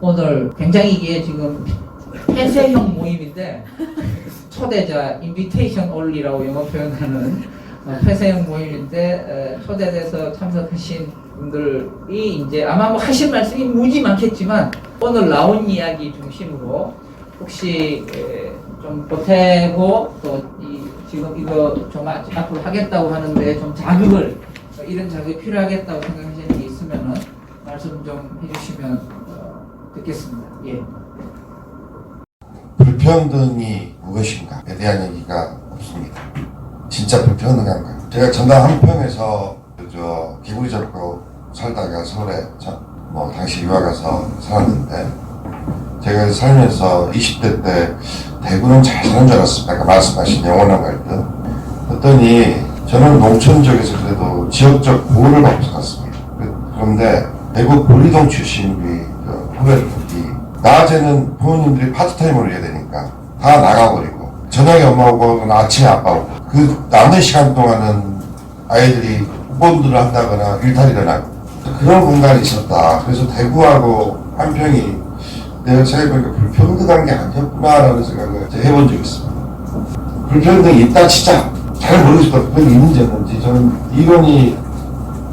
오늘 굉장히 이게 지금 폐쇄형 모임인데 초대자 인비테이션 올리라고 영어 표현하는 폐쇄형 모임인데 초대돼서 참석하신 분들이 이제 아마 뭐 하실 말씀이 무지 많겠지만 오늘 나온 이야기 중심으로 혹시 좀 보태고 또 지금 이거 좀 앞으로 하겠다고 하는데 좀 자극을 이런 자극이 필요하겠다고 생각하시는 게 있으면은 말씀 좀 해주시면 듣겠습니다. 예. 불평등이 무엇인가에 대한 얘기가 없습니다. 진짜 불평등한가? 제가 전남 한평에서 기부리 잡고 살다가 서울에 당시 유학 가서 살았는데 제가 살면서 20대 때 대구는 잘 사는 줄 알았습니다. 아까 말씀하신 영원한 갈등. 그랬더니 저는 농촌 지역에서 그래도 지역적 보호를 받고 살았습니다. 그런데 대구 보리동 출신 우리 후배들이 낮에는 부모님들이 파트타임으로 해야 되니까 다 나가버리고 저녁에 엄마 오고 아침에 아빠 오고 그 남는 시간 동안은 아이들이 후보들을 한다거나 일탈이를 하고 그런 공간이 있었다. 그래서 대구하고 한평이 내가 생각해보니까 불평등한 게 아니었구나라는 생각을 해본 적이 있습니다. 불평등이 있다 치자. 잘 모르겠어요. 불평등이 있는지 없는지. 저는 이건희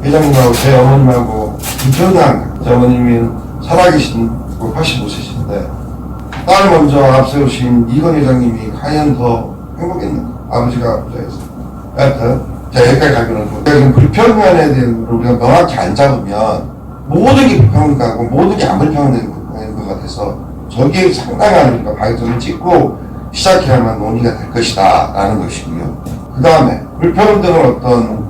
회장님하고 제 어머님하고 불평등한 제 어머님이 살아계신 85세신데 딸을 먼저 앞세우신 이건희 회장님이 과연 더 행복했는가? 아버지가 부자였어요. 하여튼 자 여기까지 가기로는 지금 불평등에 대한 우리가 명확히 안 잡으면 모든 게 불평등하고 모든 게 안 불평등인 것 같아서 저기에 상당한 우리가 방점을 찍고 시작해야만 논의가 될 것이다 라는 것이고요. 그 다음에 불평등을 어떤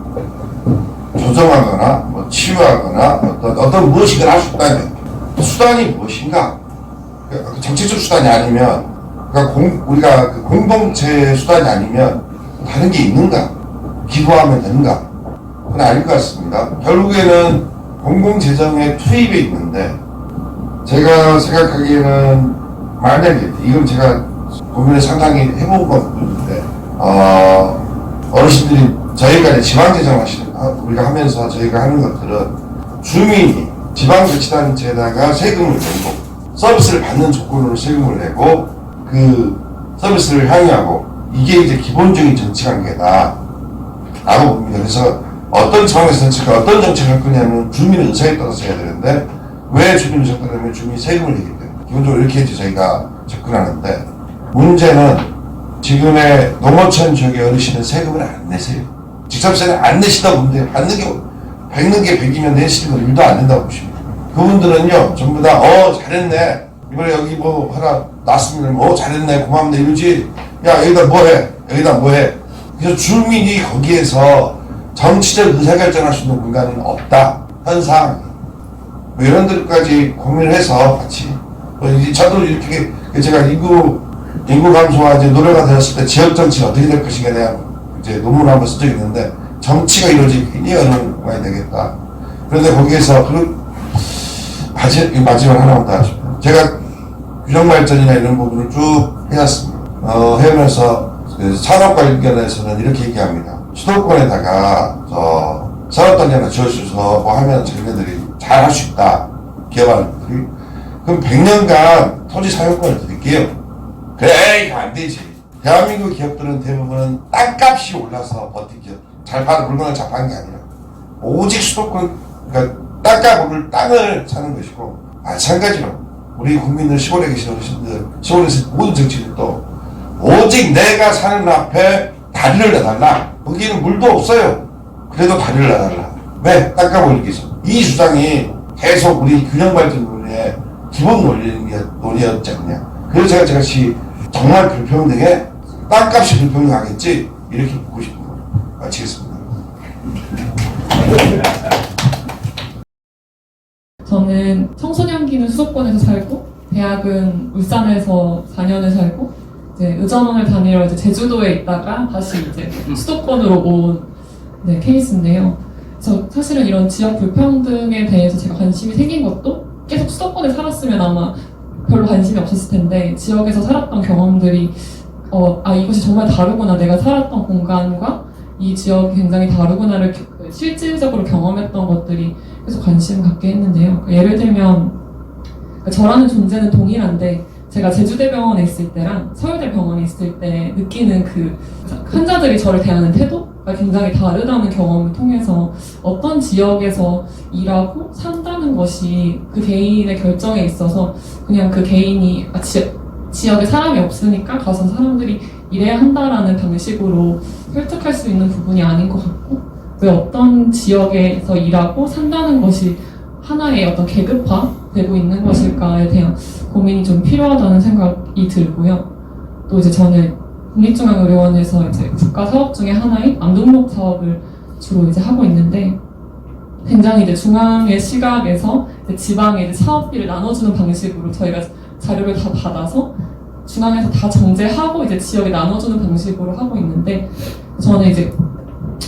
조정하거나 치유하거나 어떤 무엇인가 할 수 있다면 수단이 무엇인가? 정치적 수단이 아니면 우리가 공동체 수단이 아니면 다른 게 있는가? 기부하면 되는가? 그건 아닐 것 같습니다. 결국에는 공공재정의 투입에 있는데 제가 생각하기에는 만약에 이건 제가 고민을 상당히 해본 부분인데 어르신들이 저희가 지방재정 우리가 하면서 저희가 하는 것들은 주민이 지방자치단체에다가 세금을 내고 서비스를 받는 조건으로 세금을 내고 그 서비스를 향유하고 이게 이제 기본적인 정치관계다 라고 봅니다. 그래서 어떤 차원에서 어떤 정책을 할 거냐면 주민의 의사에 따라서 해야 되는데 왜 주민 의사에 따르면 주민이 세금을 내기 때문에 기본적으로 이렇게 해서 저희가 접근하는데 문제는 지금의 농어촌 지역의 어르신은 세금을 안 내세요. 직접세는 안 내시다 보는데 받는 게 100이면 내시는 건 1도 안 된다고 보십니다. 그분들은요 전부 다 잘했네 이번에 여기 뭐 하나 났으면 잘했네 고맙네 이러지 야 여기다 뭐해 여기다 뭐해. 그래서 주민이 거기에서 정치적 의사결정할 수 있는 공간은 없다. 현상 이런 데까지 고민을 해서 같이 저도 이렇게 제가 인구 감소와 이제 노래가 되었을 때 지역 정치가 어떻게 될 것인가에 대한 이제 논문을 한번 쓴 적이 있는데 정치가 이루어지기 굉장히 어려운 공간이 되겠다. 그런데 거기에서 마지막 하나만 더 하십시오. 제가 균형발전이나 이런 부분을 쭉 해왔습니다. 해오면서 산업관련에서는 이렇게 얘기합니다. 수도권에다가 산업단지 하나 지어주셔서 뭐 하면 자기네들이 잘 할 수 있다. 기업하는들이. 그럼 100년간 토지 사용권을 드릴게요. 그래 이거 안 되지. 대한민국 기업들은 대부분 땅값이 올라서 버틴 기업. 잘 파는 물건을 잘 파는 게 아니라 오직 수도권 그러니까 땅값 오를 땅을 사는 것이고 마찬가지로 우리 국민들 시골에 계신 어르신들 시골에서 모든 정치인들도 오직 내가 사는 앞에 다리를 내달라. 거기는 물도 없어요. 그래도 다리를 내달라. 왜? 땅값 올리기 위해서. 이 주장이 계속 우리 균형발전 논의의 기본 논의였지 않냐. 그래서 제가 정말 불평등에 땅값이 불평등하겠지 이렇게 묻고 싶은 거 마치겠습니다. 저는 청소년기는 수도권에서 살고 대학은 울산에서 4년을 살고 이제 의전원을 다니러 이제 제주도에 있다가 다시 이제 수도권으로 온 케이스인데요. 저 사실은 이런 지역 불평등에 대해서 제가 관심이 생긴 것도 계속 수도권에 살았으면 아마 별로 관심이 없었을 텐데 지역에서 살았던 경험들이 이것이 정말 다르구나, 내가 살았던 공간과 이 지역이 굉장히 다르구나를 실질적으로 경험했던 것들이 계속 관심을 갖게 했는데요. 예를 들면 저라는 존재는 동일한데 제가 제주대병원에 있을 때랑 서울대병원에 있을 때 느끼는 그 환자들이 저를 대하는 태도가 굉장히 다르다는 경험을 통해서 어떤 지역에서 일하고 산다는 것이 그 개인의 결정에 있어서 그냥 그 개인이 지역에 사람이 없으니까 가서 사람들이 일해야 한다라는 방식으로 설득할 수 있는 부분이 아닌 것 같고, 왜 어떤 지역에서 일하고 산다는 것이 하나의 어떤 계급화되고 있는 것일까에 대한 고민이 좀 필요하다는 생각이 들고요. 또 이제 저는 국립중앙의료원에서 이제 국가 사업 중에 하나인 암등록 사업을 주로 이제 하고 있는데, 굉장히 이제 중앙의 시각에서 이제 지방에 이제 사업비를 나눠주는 방식으로 저희가 자료를 다 받아서 중앙에서 다 정제하고 이제 지역에 나눠주는 방식으로 하고 있는데, 저는 이제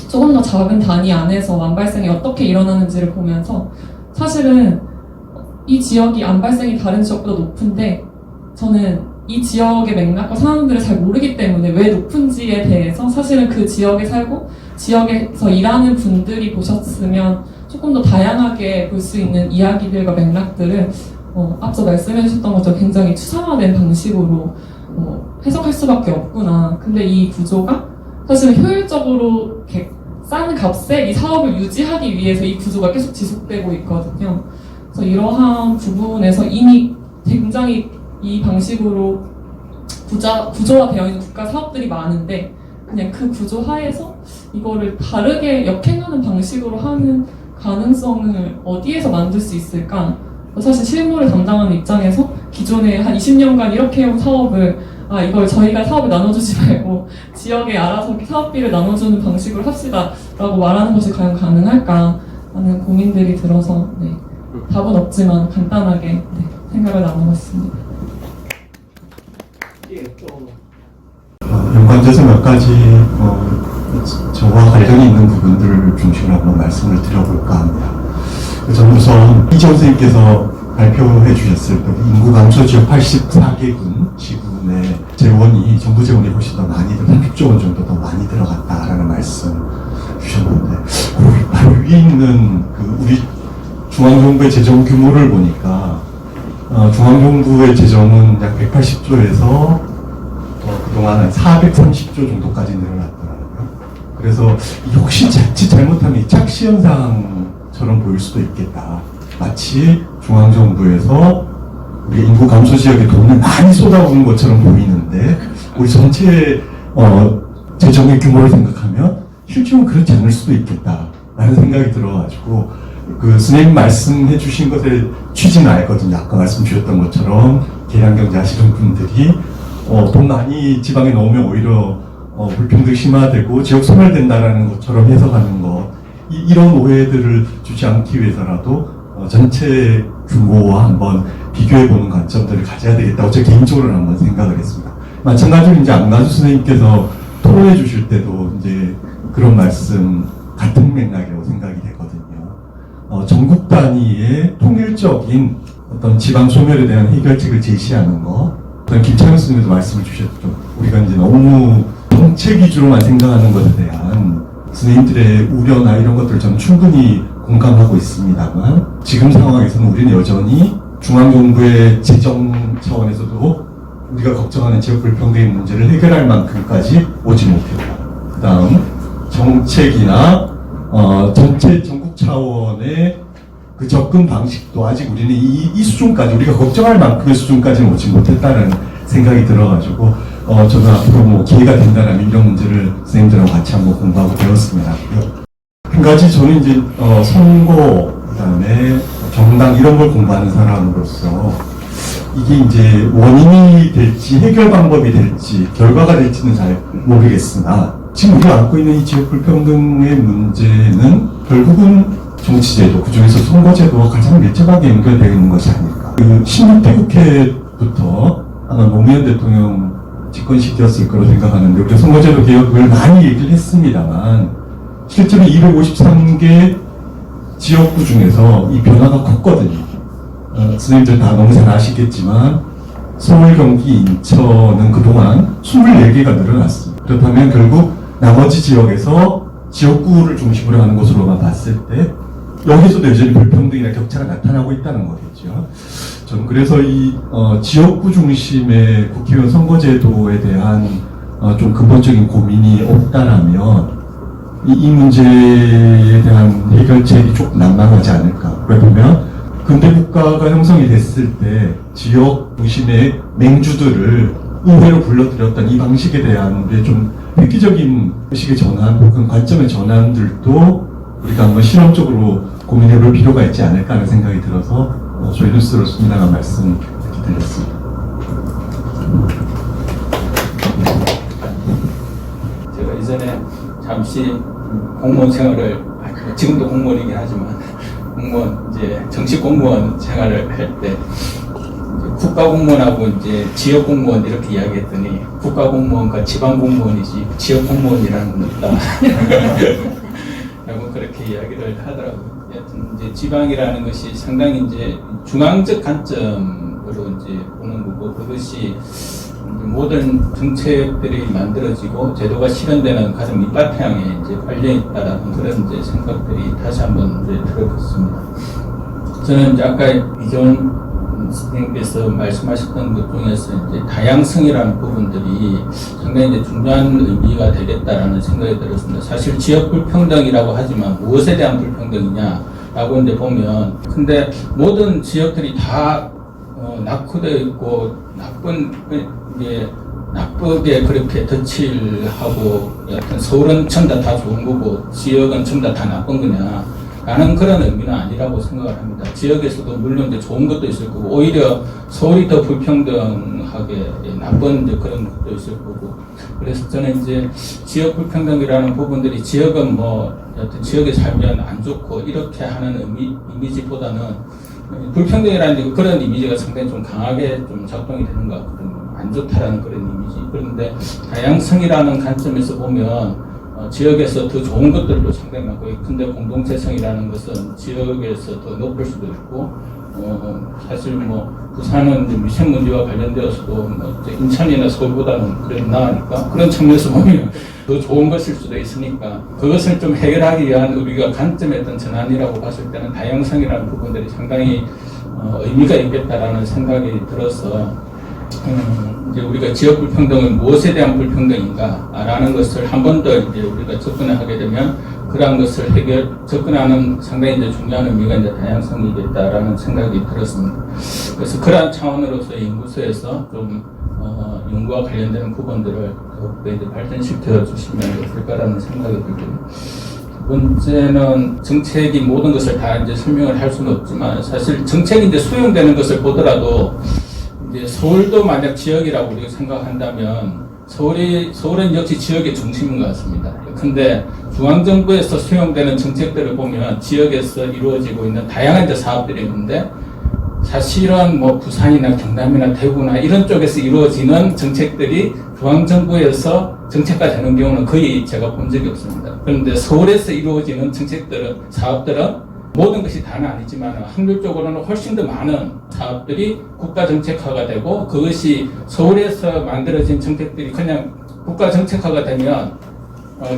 조금 더 작은 단위 안에서 암 발생이 어떻게 일어나는지를 보면서 사실은 이 지역이 암 발생이 다른 지역보다 높은데 저는 이 지역의 맥락과 상황들을 잘 모르기 때문에 왜 높은지에 대해서 사실은 그 지역에 살고 지역에서 일하는 분들이 보셨으면 조금 더 다양하게 볼 수 있는 이야기들과 맥락들을 앞서 말씀해 주셨던 것처럼 굉장히 추상화된 방식으로 해석할 수밖에 없구나. 근데 이 구조가 사실은 효율적으로 이렇게 싼 값에 이 사업을 유지하기 위해서 이 구조가 계속 지속되고 있거든요. 그래서 이러한 부분에서 이미 굉장히 이 방식으로 구조화되어 있는 국가 사업들이 많은데 그냥 그 구조 하에서 이거를 다르게 역행하는 방식으로 하는 가능성을 어디에서 만들 수 있을까? 사실 실무를 담당하는 입장에서 기존에 한 20년간 이렇게 해온 사업을 이걸 저희가 사업을 나눠주지 말고 지역에 알아서 사업비를 나눠주는 방식으로 합시다 라고 말하는 것이 과연 가능할까 하는 고민들이 들어서 답은 없지만 간단하게 생각을 나눠봤습니다. 연관돼서 몇 가지 저와 관련이 있는 부분들을 중심으로 한번 말씀을 드려볼까 합니다. 저는 우선 이재원 선생님께서 발표해 주셨을 때 인구 감소 지역 84개군 지군의 재원이 정부 재원이 훨씬 더 많이 30조 원 정도 더 많이 들어갔다라는 말씀 주셨는데 바로 위에 있는 우리 중앙정부의 재정 규모를 보니까 중앙정부의 재정은 약 180조에서 그동안 한 430조 정도까지 늘어났더라고요. 그래서 혹시 자칫 잘못하면 착시현상처럼 보일 수도 있겠다. 마치 중앙정부에서 우리 인구 감소 지역에 돈을 많이 쏟아부은 것처럼 보이는데 우리 전체 재정의 규모를 생각하면 실제로 그렇지 않을 수도 있겠다라는 생각이 들어가지고 선생님 말씀해 주신 것의 취지는 알거든요. 아까 말씀 주셨던 것처럼 계량경제 하시는 분들이 돈 많이 지방에 넣으면 오히려 불평등 심화되고 지역 소멸된다라는 것처럼 해석하는 것, 이런 오해들을 주지 않기 위해서라도 전체 규모와 한번 비교해보는 관점들을 가져야 되겠다고 제 개인적으로는 한번 생각을 했습니다. 마찬가지로 이제 안가수 선생님께서 토론해 주실 때도 이제 그런 말씀 같은 맥락이라고 생각이 되거든요. 전국 단위의 통일적인 어떤 지방 소멸에 대한 해결책을 제시하는 것, 김창현 선생님도 말씀을 주셨죠. 우리가 이제 너무 정책 위주로만 생각하는 것에 대한 선생님들의 우려나 이런 것들을 저는 충분히 공감하고 있습니다만 지금 상황에서는 우리는 여전히 중앙정부의 재정 차원에서도 우리가 걱정하는 지역 불평등의 문제를 해결할 만큼까지 오지 못했다. 그 다음 정책이나 전체 전국 차원의 그 접근 방식도 아직 우리는 이 수준까지 우리가 걱정할 만큼의 수준까지는 오지 못했다는 생각이 들어가지고 저는 앞으로 기회가 된다면 이런 문제를 선생님들하고 같이 한번 공부하고 배웠으면 하고요. 한 가지 저는 이제 선거 그다음에 정당 이런 걸 공부하는 사람으로서 이게 이제 원인이 될지 해결 방법이 될지 결과가 될지는 잘 모르겠으나 지금 우리가 안고 있는 이 지역 불평등의 문제는 결국은 정치제도, 그중에서 선거제도와 가장 밀접하게 연결되어 있는 것이 아닐까. 16대 국회부터 아마 노무현 대통령 집권 시기였을 거로 생각하는데 우리가 선거제도 개혁을 많이 얘기를 했습니다만 실제로 253개 지역구 중에서 이 변화가 컸거든요. 선생님들 다 너무 잘 아시겠지만 서울, 경기, 인천은 그동안 24개가 늘어났습니다. 그렇다면 결국 나머지 지역에서 지역구를 중심으로 하는 것으로만 봤을 때 여기서도 여전히 불평등이나 격차가 나타나고 있다는 거겠죠. 저는 그래서 이 지역구 중심의 국회의원 선거제도에 대한 좀 근본적인 고민이 없다라면 이 문제에 대한 해결책이 조금 난망하지 않을까. 왜 보면 근대 국가가 형성이 됐을 때 지역 중심의 맹주들을 의회로 불러들였던 이 방식에 대한 우리의 좀 획기적인 의식의 전환 혹은 관점의 전환들도 우리가 한번 실험적으로 고민해볼 필요가 있지 않을까 하는 생각이 들어서 저희 뉴스로 순당한 말씀 이렇게 드렸습니다. 제가 이전에 잠시 공무원 생활을, 지금도 공무원이긴 하지만 공무원 이제 정식 공무원 생활을 할 때 국가공무원하고 이제 지역공무원 이렇게 이야기했더니 국가공무원과 지방공무원이지 지역공무원이라는 건 없다. 라고 그렇게 이야기를 하더라고요. 여튼 이제 지방이라는 것이 상당히 이제 중앙적 관점으로 이제 보는 거고, 그것이 모든 정책들이 만들어지고 제도가 실현되는 가장 밑바탕에 이제 관련 있다라는 그런 이제 생각들이 다시 한번 이제 들어봤습니다. 저는 이제 아까 이전 선생님께서 말씀하셨던 것 중에서 이제 다양성이라는 부분들이 상당히 이제 중요한 의미가 되겠다라는 생각이 들었습니다. 사실 지역 불평등이라고 하지만 무엇에 대한 불평등이냐라고 이제 보면, 근데 모든 지역들이 다 낙후되어 있고 나쁘게 그렇게 덧칠하고, 여튼 서울은 전부 다 좋은 거고 지역은 전부 다 나쁜 거냐 라는 그런 의미는 아니라고 생각을 합니다. 지역에서도 물론 이제 좋은 것도 있을 거고, 오히려 서울이 더 불평등하게 나쁜 이제 그런 것도 있을 거고, 그래서 저는 이제 지역 불평등이라는 부분들이 지역은 뭐 여튼 지역에 살면 안 좋고 이렇게 하는 이미지보다는 불평등이라는 그런 이미지가 상당히 좀 강하게 좀 작동이 되는 것 같거든요. 안 좋다라는 그런 이미지. 그런데 다양성이라는 관점에서 보면 지역에서 더 좋은 것들도 상당히 많고, 근데 공동체성이라는 것은 지역에서 더 높을 수도 있고, 사실 뭐 부산은 이제 미세먼지와 관련되어서도 뭐 인천이나 서울보다는 그래도 나으니까 그런 측면에서 보면 더 좋은 것일 수도 있으니까, 그것을 좀 해결하기 위한 우리가 관점의 어떤 전환이라고 봤을 때는 다양성이라는 부분들이 상당히 의미가 있겠다라는 생각이 들어서, 이제 우리가 지역 불평등은 무엇에 대한 불평등인가라는 것을 한 번 더 이제 우리가 접근하게 되면 그러한 것을 접근하는 상당히 이제 중요한 의미가 이제 다양성이겠다라는 생각이 들었습니다. 그래서 그러한 차원으로서 연구소에서 좀 연구와 관련되는 부분들을 더욱더 이제 발전시켜 주시면 어떨까라는 생각이 들고요. 두 번째는 정책이 모든 것을 다 이제 설명을 할 수는 없지만, 사실 정책이 이제 수용되는 것을 보더라도 이제 서울도 만약 지역이라고 우리가 생각한다면 서울은 역시 지역의 중심인 것 같습니다. 근데 중앙정부에서 수용되는 정책들을 보면 지역에서 이루어지고 있는 다양한 이제 사업들이 있는데, 사실은 뭐 부산이나 경남이나 대구나 이런 쪽에서 이루어지는 정책들이 중앙정부에서 정책화 되는 경우는 거의 제가 본 적이 없습니다. 그런데 서울에서 이루어지는 사업들은 모든 것이 다는 아니지만 확률적으로는 훨씬 더 많은 사업들이 국가 정책화가 되고, 그것이 서울에서 만들어진 정책들이 그냥 국가 정책화가 되면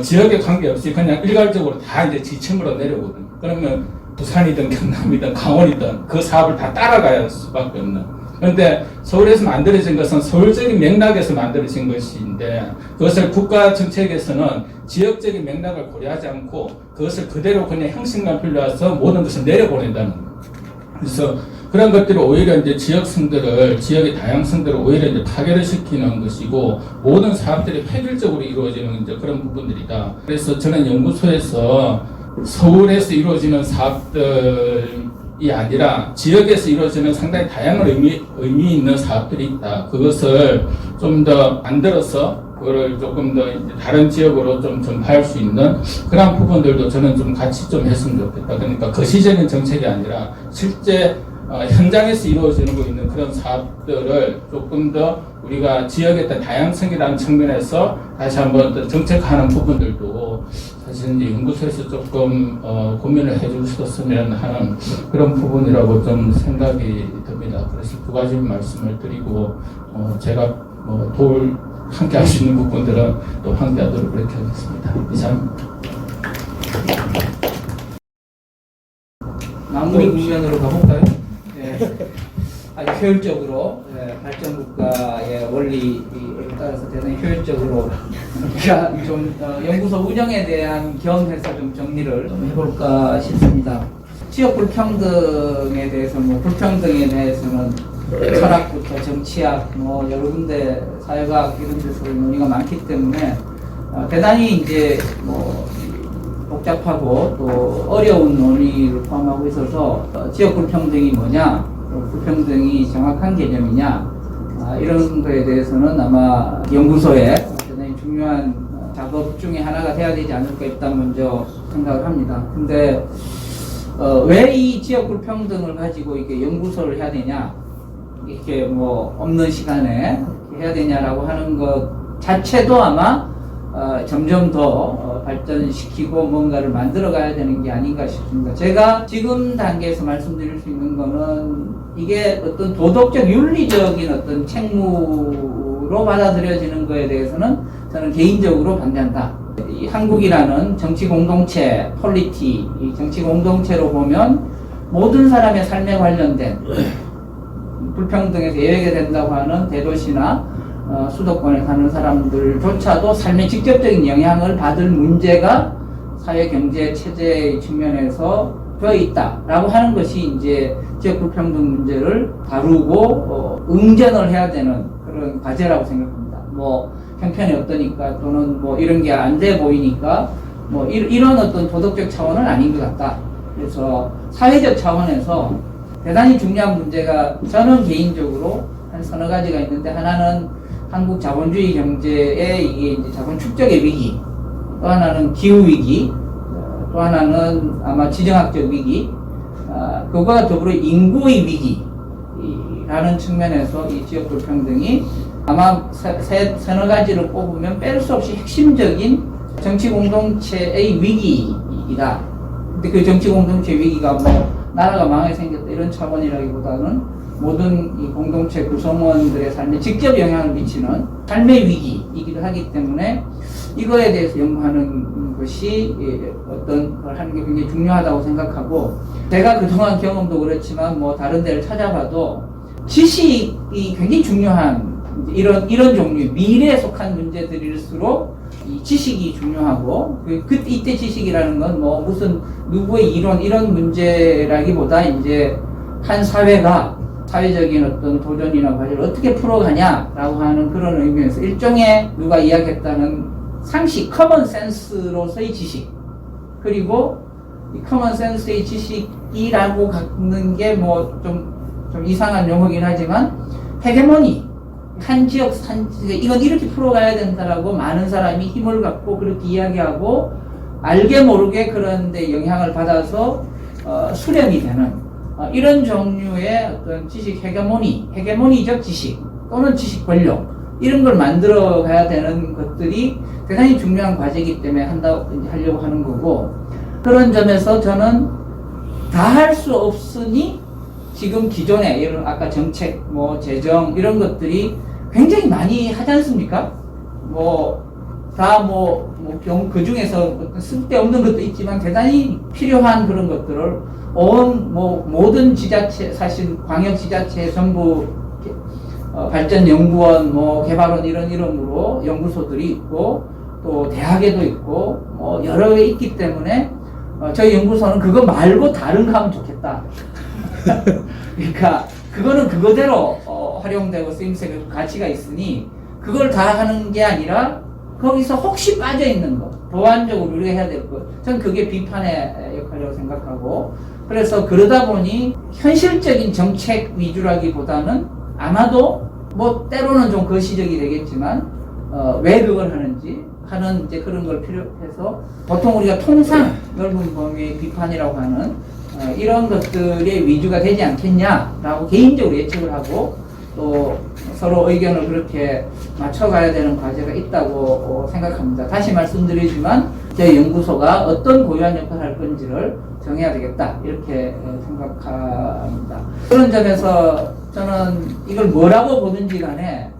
지역에 관계없이 그냥 일괄적으로 다 이제 지층으로 내려오거든요. 그러면 부산이든 경남이든 강원이든 그 사업을 다 따라가야 수밖에 없는. 그런데 서울에서 만들어진 것은 서울적인 맥락에서 만들어진 것인데, 그것을 국가 정책에서는 지역적인 맥락을 고려하지 않고 그것을 그대로 그냥 형식만 빌려와서 모든 것을 내려보낸다는 거예요. 그래서 그런 것들이 오히려 이제 지역의 다양성들을 오히려 이제 파괴를 시키는 것이고, 모든 사업들이 획일적으로 이루어지는 이제 그런 부분들이다. 그래서 저는 연구소에서 서울에서 이루어지는 사업들이 아니라 지역에서 이루어지는 상당히 다양한 의미 있는 사업들이 있다. 그것을 좀 더 만들어서 그거를 조금 더 다른 지역으로 좀 전파할 수 있는 그런 부분들도 저는 좀 같이 좀 했으면 좋겠다. 그러니까 거시적인 정책이 아니라 실제 현장에서 이루어지는 있는 그런 사업들을 조금 더 우리가 지역의 다양성이라는 측면에서 다시 한번 정책화하는 부분들도 사실 이제 연구소에서 조금 고민을 해주셨으면 하는 그런 부분이라고 좀 생각이 듭니다. 그래서 두 가지 말씀을 드리고 제가 함께 할 수 있는 부분들은 또 함께 하도록 그렇게 하겠습니다. 이상입니다. 마무리 국면으로 가볼까요? 네. 아주 효율적으로 발전 국가의 원리에 따라서 대단히 효율적으로 우리가 좀 연구소 운영에 대한 겸해서 좀 정리를 좀 해볼까 싶습니다. 지역 불평등에 대해서 불평등에 대해서는 철학부터 정치학 여러 군데 사회과학 이런 데서 논의가 많기 때문에 대단히 이제 복잡하고 또 어려운 논의를 포함하고 있어서 지역 불평등이 뭐냐, 불평등이 정확한 개념이냐 이런 거에 대해서는 아마 연구소에 대단히 중요한 작업 중에 하나가 돼야 되지 않을까 일단 먼저 생각을 합니다. 근데 왜 이 지역 불평등을 가지고 이렇게 연구소를 해야 되냐, 이렇게 없는 시간에 이렇게 해야 되냐라고 하는 것 자체도 아마 점점 더 발전시키고 뭔가를 만들어 가야 되는 게 아닌가 싶습니다. 제가 지금 단계에서 말씀드릴 수 있는 거는 이게 어떤 도덕적 윤리적인 어떤 책무로 받아들여지는 거에 대해서는 저는 개인적으로 반대한다. 이 한국이라는 정치 공동체, 폴리티, 이 정치 공동체로 보면 모든 사람의 삶에 관련된 불평등에서 예외가 된다고 하는 대도시나 수도권에 사는 사람들조차도 삶에 직접적인 영향을 받을 문제가 사회, 경제, 체제의 측면에서 되어 있다라고 하는 것이 이제 지역 불평등 문제를 다루고 응전을 해야 되는 그런 과제라고 생각합니다. 형편이 어떠니까 또는 이런 게 안 돼 보이니까 이런 어떤 도덕적 차원은 아닌 것 같다. 그래서 사회적 차원에서 대단히 중요한 문제가 저는 개인적으로 한 서너 가지가 있는데, 하나는 한국 자본주의 경제의 이게 이제 자본 축적의 위기, 또 하나는 기후 위기, 또 하나는 아마 지정학적 위기, 그거와 더불어 인구의 위기라는 측면에서 이 지역 불평등이 아마 서너 가지를 뽑으면 뺄 수 없이 핵심적인 정치 공동체의 위기이다. 근데 그 정치 공동체 위기가 나라가 망하게 생겼다 이런 차원이라기보다는 모든 이 공동체 구성원들의 삶에 직접 영향을 미치는 삶의 위기이기도 하기 때문에 이거에 대해서 연구하는 것이 어떤 걸 하는 게 굉장히 중요하다고 생각하고, 제가 그동안 경험도 그렇지만 다른 데를 찾아봐도 지식이 굉장히 중요한 이런 종류의 미래에 속한 문제들일수록 이 지식이 중요하고, 이때 지식이라는 건 무슨 누구의 이론 이런 문제라기보다 이제 한 사회가 사회적인 어떤 도전이나 과제를 어떻게 풀어가냐라고 하는 그런 의미에서 일종의 누가 이야기했다는 상식, 커먼 센스로서의 지식, 그리고 이 커먼 센스의 지식이라고 갖는 게 좀 이상한 용어긴 하지만 헤게모니, 한 지역, 이건 이렇게 풀어가야 된다라고 많은 사람이 힘을 갖고 그렇게 이야기하고 알게 모르게 그런데 영향을 받아서 수렴이 되는 이런 종류의 어떤 지식 헤게모니적 지식 또는 지식 권력, 이런 걸 만들어 가야 되는 것들이 대단히 중요한 과제이기 때문에 하려고 하는 거고, 그런 점에서 저는 다 할 수 없으니 지금 기존에 이런 아까 정책, 재정 이런 것들이 굉장히 많이 하지 않습니까? 그 중에서 쓸데없는 것도 있지만 대단히 필요한 그런 것들을 모든 지자체, 사실 광역 지자체 전부 발전연구원, 개발원 이런 이름으로 연구소들이 있고 또 대학에도 있고 여러 개 있기 때문에 저희 연구소는 그거 말고 다른 거 하면 좋겠다. 그러니까 그거는 그거대로 활용되고 쓰임새가 가치가 있으니 그걸 다 하는 게 아니라 거기서 혹시 빠져 있는 거, 보완적으로 우리가 해야 될 것, 전 그게 비판의 역할이라고 생각하고, 그래서 그러다 보니 현실적인 정책 위주라기보다는 아마도 때로는 좀 거시적이 되겠지만 왜 그걸 하는지 하는 이제 그런 걸 필요해서 보통 우리가 통상 넓은 범위의 비판이라고 하는 이런 것들의 위주가 되지 않겠냐라고 개인적으로 예측을 하고, 또 서로 의견을 그렇게 맞춰가야 되는 과제가 있다고 생각합니다. 다시 말씀드리지만 저희 연구소가 어떤 고유한 역할을 할 건지를 정해야 되겠다 이렇게 생각합니다. 그런 점에서 저는 이걸 뭐라고 보든지 간에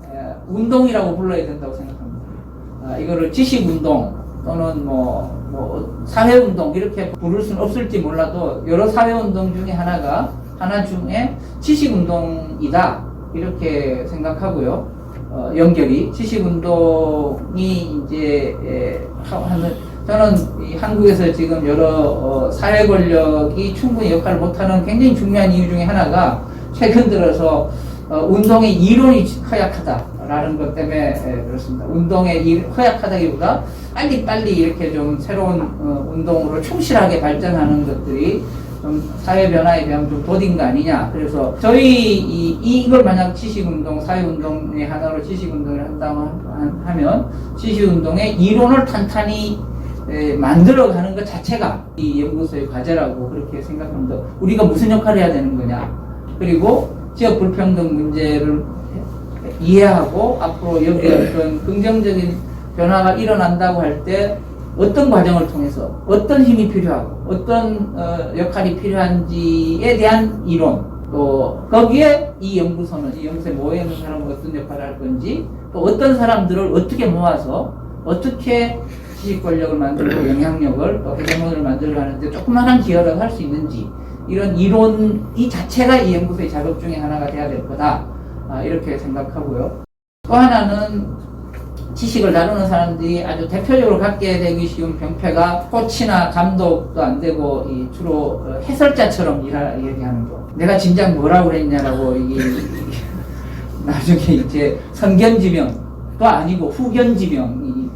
운동이라고 불러야 된다고 생각합니다. 이거를 지식운동 또는 사회운동 이렇게 부를 수는 없을지 몰라도 여러 사회운동 중에 하나가 하나 중에 지식운동이다 이렇게 생각하고요. 연결이 지식운동이 이제 하는 저는 이 한국에서 지금 여러 사회 권력이 충분히 역할을 못하는 굉장히 중요한 이유 중에 하나가 최근 들어서 운동의 이론이 허약하다라는 것 때문에 그렇습니다. 운동의 허약하다기보다 빨리 이렇게 좀 새로운 운동으로 충실하게 발전하는 것들이 좀 사회 변화에 대한 좀 더딘 거 아니냐. 그래서 저희 이걸 만약 지식운동, 사회운동의 하나로 지식운동을 한다고 하면 지식운동의 이론을 탄탄히 만들어가는 것 자체가 이 연구소의 과제라고 그렇게 생각합니다. 우리가 무슨 역할을 해야 되는 거냐. 그리고 지역 불평등 문제를 이해하고 앞으로 여기에 어떤 긍정적인 변화가 일어난다고 할 때 어떤 과정을 통해서 어떤 힘이 필요하고 어떤 역할이 필요한지에 대한 이론, 또 거기에 이 연구소에 모여있는 사람은 어떤 역할을 할 건지, 또 어떤 사람들을 어떻게 모아서 어떻게 지식 권력을 만들고 영향력을 또 헤게몬을 만들어가는데 조그마한 기여를 할 수 있는지, 이런 이론 이 자체가 이 연구소의 작업 중에 하나가 돼야 될 거다, 이렇게 생각하고요. 또 하나는 지식을 다루는 사람들이 아주 대표적으로 갖게 되기 쉬운 병폐가 코치나 감독도 안 되고 주로 해설자처럼 얘기하는 거. 내가 진작 뭐라고 그랬냐라고 나중에 이제 선견지명도 아니고 후견지명,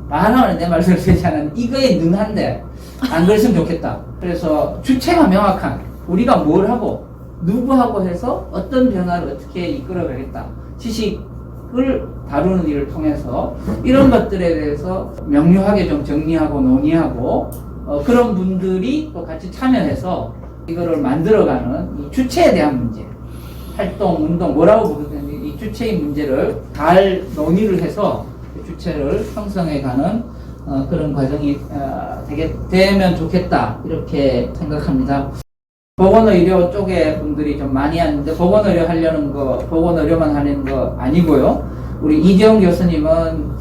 말하면 내 말대로 되지 않은 이거에 능한데 안 그랬으면 좋겠다. 그래서 주체가 명확한, 우리가 뭘 하고 누구하고 해서 어떤 변화를 어떻게 이끌어가겠다. 지식을 다루는 일을 통해서 이런 것들에 대해서 명료하게 좀 정리하고 논의하고 그런 분들이 또 같이 참여해서 이거를 만들어가는 이 주체에 대한 문제, 활동, 운동, 뭐라고 부르든 이 주체의 문제를 잘 논의를 해서 주체를 형성해가는 그런 과정이 되면 좋겠다, 이렇게 생각합니다. 보건의료 쪽에 분들이 좀 많이 하는데 보건의료 하려는 거, 보건의료만 하는 거 아니고요. 우리 이재용 교수님은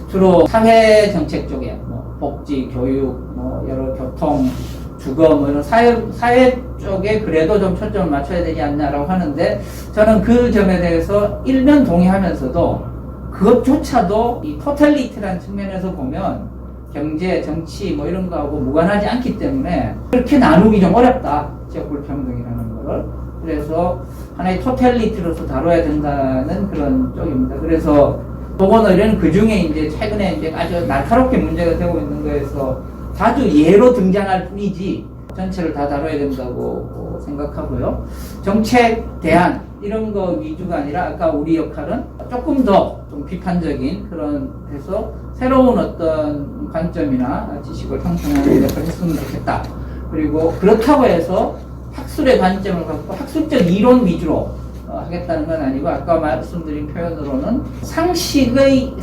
주로 사회정책 쪽에 복지, 교육, 여러 교통, 주거 이런 사회 쪽에 그래도 좀 초점을 맞춰야 되지 않나라고 하는데, 저는 그 점에 대해서 일면 동의하면서도 그것조차도 이 토탈리티라는 측면에서 보면 경제, 정치 이런 거하고 무관하지 않기 때문에 그렇게 나누기 좀 어렵다, 지역 불평등이라는 거를. 그래서 하나의 토탈리티로서 다뤄야 된다는 그런 쪽입니다. 그래서 보건의료는 그 중에 이제 최근에 이제 아주 날카롭게 문제가 되고 있는 거에서 아주 예로 등장할 뿐이지 전체를 다 다뤄야 된다고 생각하고요. 정책 대안 이런 거 위주가 아니라 아까 우리 역할은 조금 더 좀 비판적인 그런 해서 새로운 어떤 관점이나 지식을 형성하는 역할을 했으면 좋겠다. 그리고 그렇다고 해서 학술의 관점을 갖고 학술적 이론 위주로 하겠다는 건 아니고, 아까 말씀드린 표현으로는 상식으로의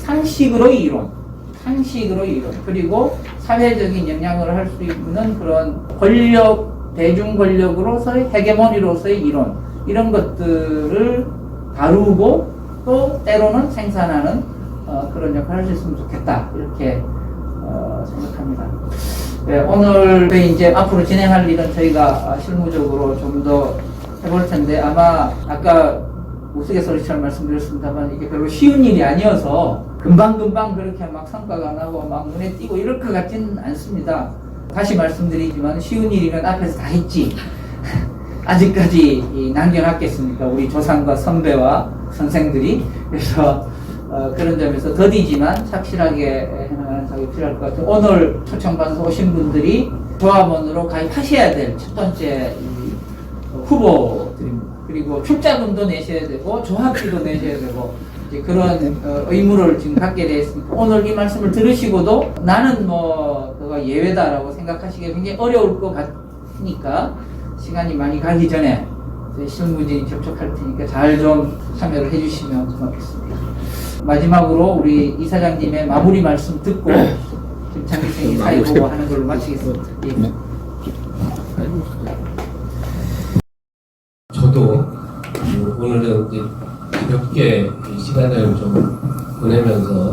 이론, 그리고 사회적인 영향을 할 수 있는 그런 권력, 대중 권력으로서의 헤게모니로서의 이론, 이런 것들을 다루고 또 때로는 생산하는 그런 역할을 할 수 있으면 좋겠다, 이렇게 생각합니다. 네, 오늘 이제 앞으로 진행할 일은 저희가 실무적으로 좀 더 해볼 텐데, 아마 아까 우스갯소리처럼 말씀드렸습니다만 이게 별로 쉬운 일이 아니어서 금방금방 그렇게 막 성과가 나고 막 눈에 띄고 이럴 것 같지는 않습니다. 다시 말씀드리지만 쉬운 일이면 앞에서 다 했지. 아직까지 남겨놨겠습니까? 우리 조상과 선배와 선생들이. 그래서 그런 점에서 더디지만 착실하게 해나가는 작업이 필요할 것 같아요. 오늘 초청받아서 오신 분들이 조합원으로 가입하셔야 될 첫 번째 후보들입니다. 그리고 출자금도 내셔야 되고 조합비도 내셔야 되고 이제 그런 의무를 지금 갖게 되어 있으니까, 오늘 이 말씀을 들으시고도 나는 그가 예외다라고 생각하시기 굉장히 어려울 것 같으니까 시간이 많이 가기 전에 실무진이 접촉할 테니까 잘 좀 참여를 해주시면 고맙겠습니다. 마지막으로 우리 이사장님의 마무리 말씀 듣고 김창기 선생님 사회 보고 하는 걸로 마치겠습니다. 예. 저도 오늘은 이제 가볍게 이 시간을 좀 보내면서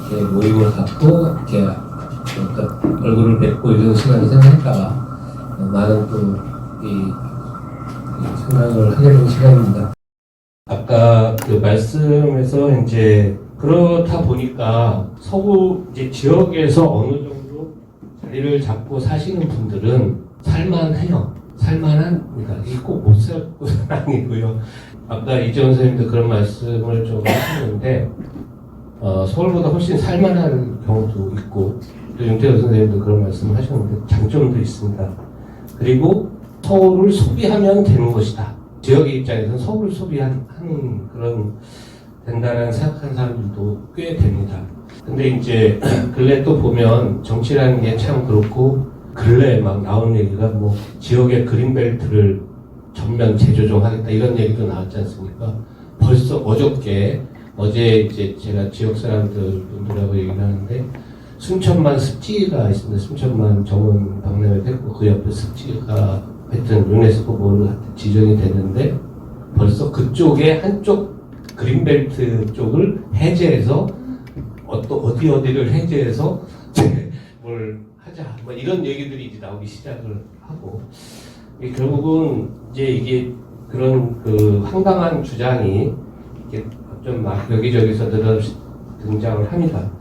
이렇게 모임을 갖고 이렇게 어떤 얼굴을 뵙고 이런 시간이 생길까 많은 또 이 생각을 하게 된 시간입니다. 아까 그 말씀에서 이제 그렇다 보니까 서구 이제 지역에서 어느 정도 자리를 잡고 사시는 분들은 살만해요. 살만합니다. 이게 꼭 못 살 곳은 아니고요. 아까 이재원 선생님도 그런 말씀을 좀 하셨는데 서울보다 훨씬 살만한 경우도 있고 또 윤태호 선생님도 그런 말씀을 하셨는데 장점도 있습니다. 그리고 서울을 소비하면 되는 것이다. 지역의 입장에서는 서울을 소비하는 그런 된다는 생각하는 사람들도 꽤 됩니다. 근데 이제 근래 또 보면 정치라는 게 참 그렇고 근래 막 나오는 얘기가 뭐 지역의 그린벨트를 전면 재조정하겠다 이런 얘기도 나왔지 않습니까? 벌써 어제 이제 제가 지역 사람들 분들하고 얘기를 하는데 순천만 습지가 있습니다. 순천만 정원 박람회 됐고 그 옆에 습지가 하여튼 유네스코 뭐로 지정이 됐는데 벌써 그쪽에 한쪽 그린벨트 쪽을 해제해서 어디를 해제해서 뭘 하자 뭐 이런 얘기들이 이제 나오기 시작을 하고 결국은 이제 이게 그런 그 황당한 주장이 이렇게 좀 막 여기저기서 등장을 합니다.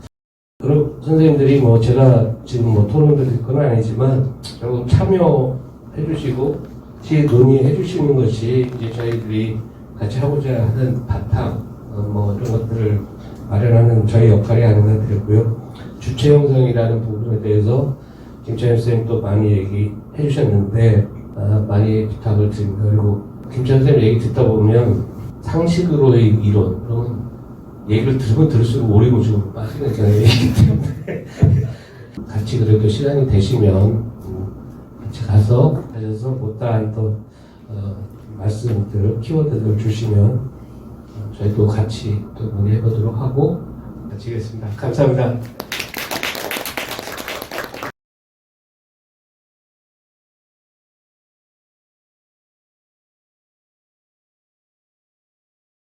그럼 선생님들이 뭐 제가 지금 뭐 토론도 될 건 아니지만 결국 참여해 주시고 같이 논의해 주시는 것이 이제 저희들이 같이 하고자 하는 바탕 뭐 이런 것들을 마련하는 저희 역할이 아닌가 되고요. 주체 형성이라는 부분에 대해서 김찬현 선생님도 많이 얘기해 주셨는데 많이 부탁을 드립니다. 그리고 김찬현 선생님 얘기 듣다 보면 상식으로의 이론 그러면 얘기를 들으면 들을수록 오리고주로 빠지는 경향이기 때문에 같이 그래도 시간이 되시면 같이 가셔서 못다한 또 말씀들 키워드를 주시면 저희도 같이 또 논의해 보도록 하고 마치겠습니다. 감사합니다.